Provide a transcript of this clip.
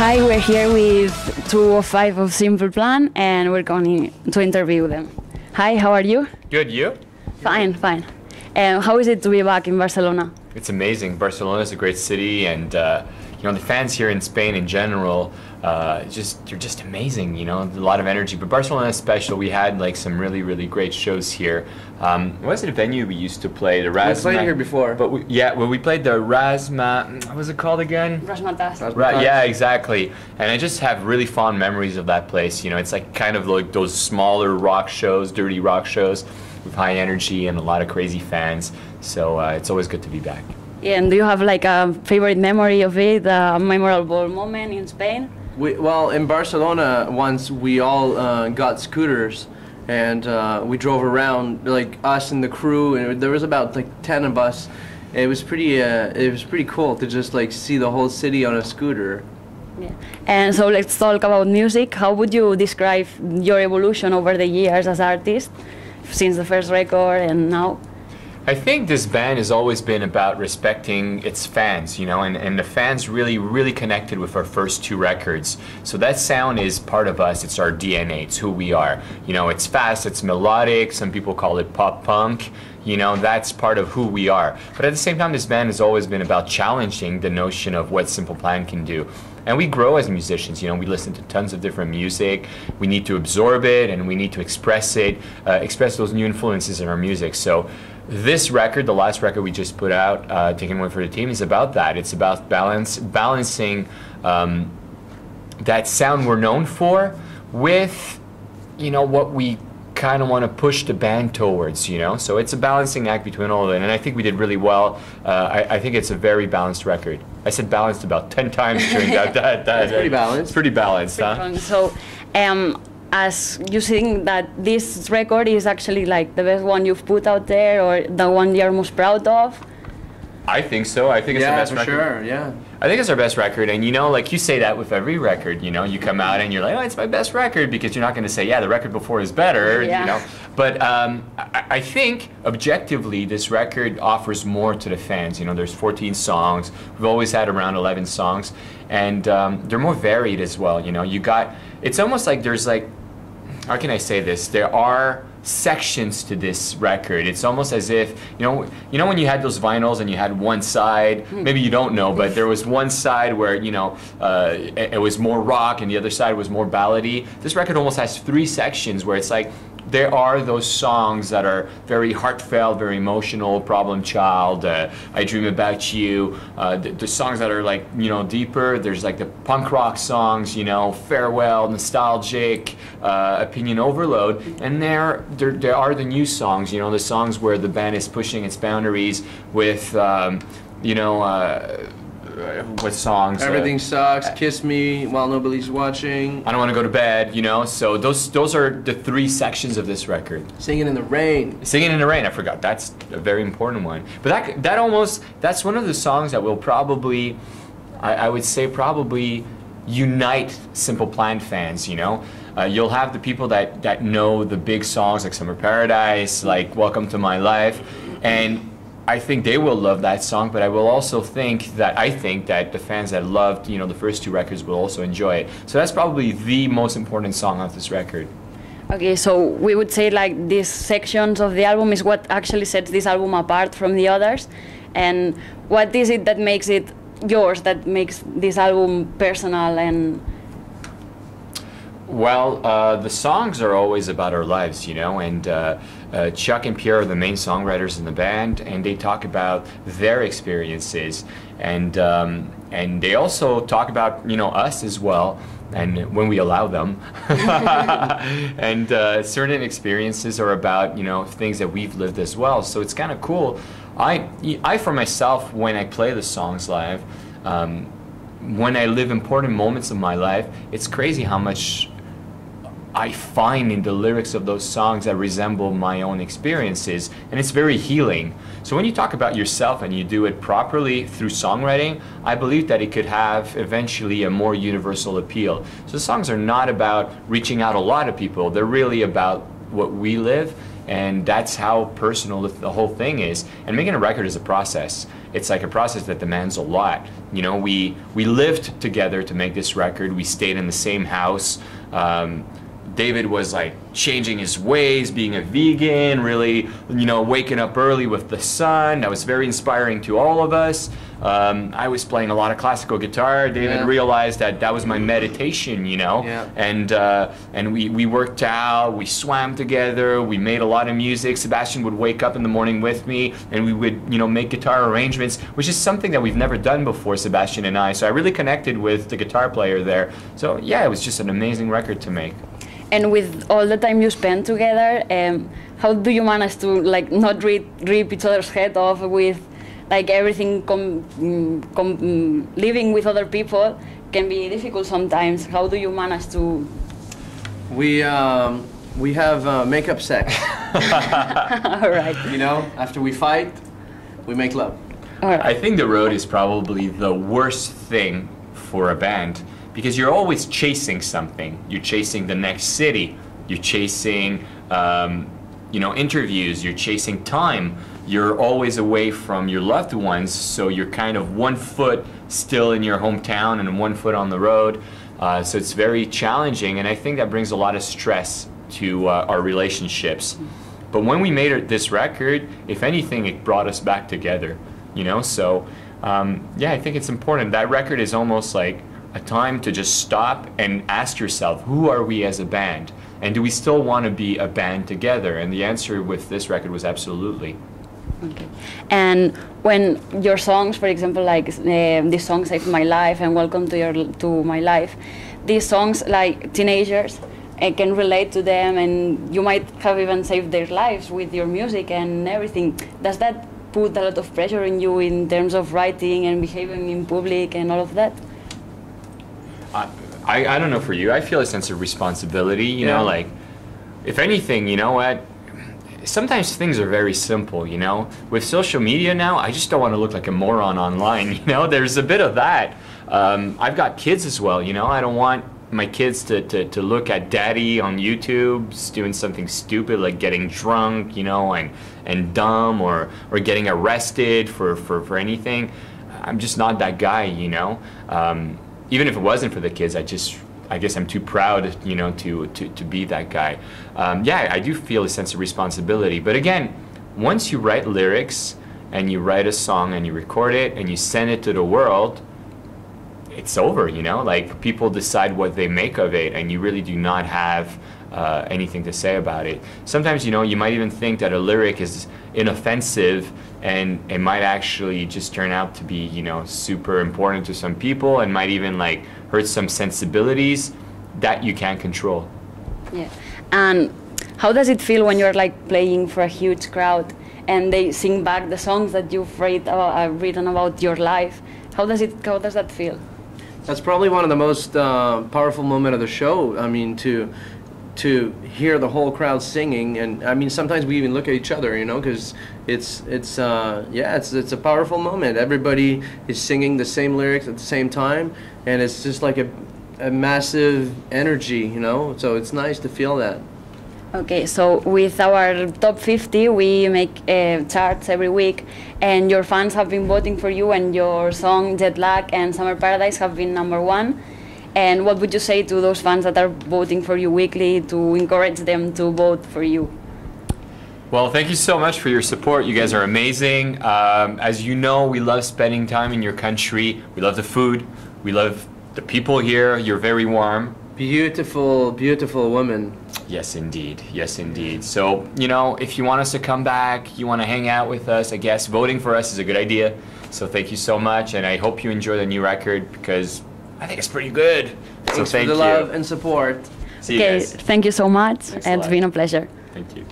Hi, we're here with 205 of Simple Plan, and we're going to interview them. Hi, how are you? Good, you? Fine, fine. How is it to be back in Barcelona? It's amazing. Barcelona is a great city, and you know, the fans here in Spain in general, they're just amazing. You know, a lot of energy. But Barcelona is special. We had like some really great shows here. What was it a venue we used to play? The Razma. We played here before. But we played the Razma. What was it called again? Razzmatazz. Right. Yeah, exactly. And I just have really fond memories of that place. You know, it's like kind of like those smaller rock shows, dirty rock shows, with high energy and a lot of crazy fans. So it's always good to be back. Yeah, and do you have like a favorite memory of it, a memorable moment in Spain? Well, in Barcelona, once we all got scooters, and we drove around, like us and the crew, and there was about like 10 of us. It was pretty cool to just like see the whole city on a scooter. Yeah. And so let's talk about music. How would you describe your evolution over the years as artist, since the first record and now? I think this band has always been about respecting its fans, you know, and the fans really connected with our first two records. So that sound is part of us, it's our DNA, it's who we are. You know, it's fast, it's melodic, some people call it pop punk, you know, that's part of who we are. But at the same time, this band has always been about challenging the notion of what Simple Plan can do. And we grow as musicians, you know, we listen to tons of different music, we need to absorb it and we need to express it, express those new influences in our music. So this record, the last record we just put out, Taking One for the Team, is about that. It's about balancing that sound we're known for with, you know, what we kind of want to push the band towards, you know. So it's a balancing act between all of it, and I think we did really well. I think it's a very balanced record. I said balanced about 10 times during that. It's pretty balanced. It's pretty balanced, huh? So, as you think that this record is actually like the best one you've put out there, or the one you're most proud of? I think so. I think it's the best record. Yeah, for sure, yeah. I think it's our best record, and you know, like you say that with every record, you know, you come out and you're like, oh, it's my best record, because you're not going to say, yeah, the record before is better, yeah. You know. But I think, objectively, this record offers more to the fans. You know, there's 14 songs. We've always had around 11 songs, and they're more varied as well, you know. It's almost like there's like, how can I say this? There are sections to this record. It's almost as if, you know when you had those vinyls and you had one side, maybe you don't know, but there was one side where, you know, it was more rock and the other side was more ballady. This record almost has 3 sections where it's like, there are those songs that are very heartfelt, very emotional, Problem Child, I Dream About You, the songs that are like, you know, deeper. There's like the punk rock songs, you know, Farewell, Nostalgic, Opinion Overload, and there are the new songs, you know, the songs where the band is pushing its boundaries with, you know, what songs? Everything Sucks, Kiss Me, While Nobody's Watching. I Don't Want to Go to Bed, you know. So those are the 3 sections of this record. Singing in the Rain. Singing in the Rain, I forgot. That's a very important one. But that's one of the songs that will probably, I would say, probably unite Simple Plan fans, you know. You'll have the people that know the big songs like Summer Paradise, like Welcome to My Life, and I think they will love that song, but I will also think that the fans that loved, you know, the first 2 records will also enjoy it. So that's probably the most important song of this record. Okay, so we would say like these sections of the album is what actually sets this album apart from the others. And what is it that makes it yours, that makes this album personal? And well, the songs are always about our lives, you know, and Chuck and Pierre are the main songwriters in the band, and they talk about their experiences, and they also talk about, you know, us as well, and when we allow them, and certain experiences are about, you know, things that we've lived as well. So it's kind of cool. I for myself, when I play the songs live, when I live important moments of my life, it's crazy how much I find in the lyrics of those songs that resemble my own experiences, and it's very healing. So when you talk about yourself and you do it properly through songwriting, I believe that it could have eventually a more universal appeal. So the songs are not about reaching out a lot of people, they're really about what we live, and that's how personal the whole thing is. And making a record is a process. It's like a process that demands a lot. You know, we lived together to make this record. We stayed in the same house. David was like changing his ways, being a vegan, really, you know, waking up early with the sun. That was very inspiring to all of us. I was playing a lot of classical guitar. David realized that that was my meditation, you know. And we worked out, we swam together, we made a lot of music. Sebastian would wake up in the morning with me, and we would, you know, make guitar arrangements, which is something that we've never done before, Sebastian and I. So I really connected with the guitar player there. So yeah, it was just an amazing record to make. And with all the time you spend together, how do you manage to like not rip each other's head off with like everything? Living with other people can be difficult sometimes. How do you manage to? We have makeup sex. All right. You know, after we fight, we make love. All right. I think the road is probably the worst thing for a band, because you're always chasing something. You're chasing the next city. You're chasing, you know, interviews. You're chasing time. You're always away from your loved ones, so you're kind of 1 foot still in your hometown and 1 foot on the road. So it's very challenging, and I think that brings a lot of stress to our relationships. But when we made this record, if anything, it brought us back together, you know? So, yeah, I think it's important. That record is almost like a time to just stop and ask yourself, who are we as a band? And do we still want to be a band together? And the answer with this record was absolutely. Okay. And when your songs, for example, like this song Saved My Life and Welcome to My Life, these songs, like teenagers can relate to them, and you might have even saved their lives with your music and everything. Does that put a lot of pressure on you in terms of writing and behaving in public and all of that? I don't know for you. I feel a sense of responsibility, you know, like, if anything, you know what? Sometimes things are very simple, you know? With social media now, I just don't want to look like a moron online, you know? There's a bit of that. I've got kids as well, you know? I don't want my kids to look at daddy on YouTube doing something stupid like getting drunk, you know, and dumb, or getting arrested for anything. I'm just not that guy, you know? Even if it wasn't for the kids, I guess I'm too proud, you know, to be that guy. Yeah, I do feel a sense of responsibility. But again, once you write lyrics and you write a song and you record it and you send it to the world, it's over, you know? Like, people decide what they make of it, and you really do not have anything to say about it. Sometimes, you know, you might even think that a lyric is inoffensive, and it might actually just turn out to be, you know, super important to some people, and might even like hurt some sensibilities that you can't control. Yeah. And how does it feel when you're like playing for a huge crowd and they sing back the songs that you've written about your life? How does that feel? That's probably one of the most powerful moments of the show. I mean, to hear the whole crowd singing, and I mean, sometimes we even look at each other, you know, because it's a powerful moment. Everybody is singing the same lyrics at the same time, and it's just like a massive energy, you know. So it's nice to feel that. Okay, so with our top 50, we make charts every week, and your fans have been voting for you, and your song Jet Lag and Summer Paradise have been #1. And what would you say to those fans that are voting for you weekly to encourage them to vote for you? Well, thank you so much for your support. You guys are amazing. As you know, we love spending time in your country. We love the food. We love the people here. You're very warm. Beautiful, beautiful woman. Yes, indeed. Yes, indeed. So, you know, if you want us to come back, you want to hang out with us, I guess voting for us is a good idea. So thank you so much, and I hope you enjoy the new record, because I think it's pretty good. Thanks so thank for the you. love and support. See you guys. Thank you so much. Thanks a It's lot. been a pleasure. Thank you.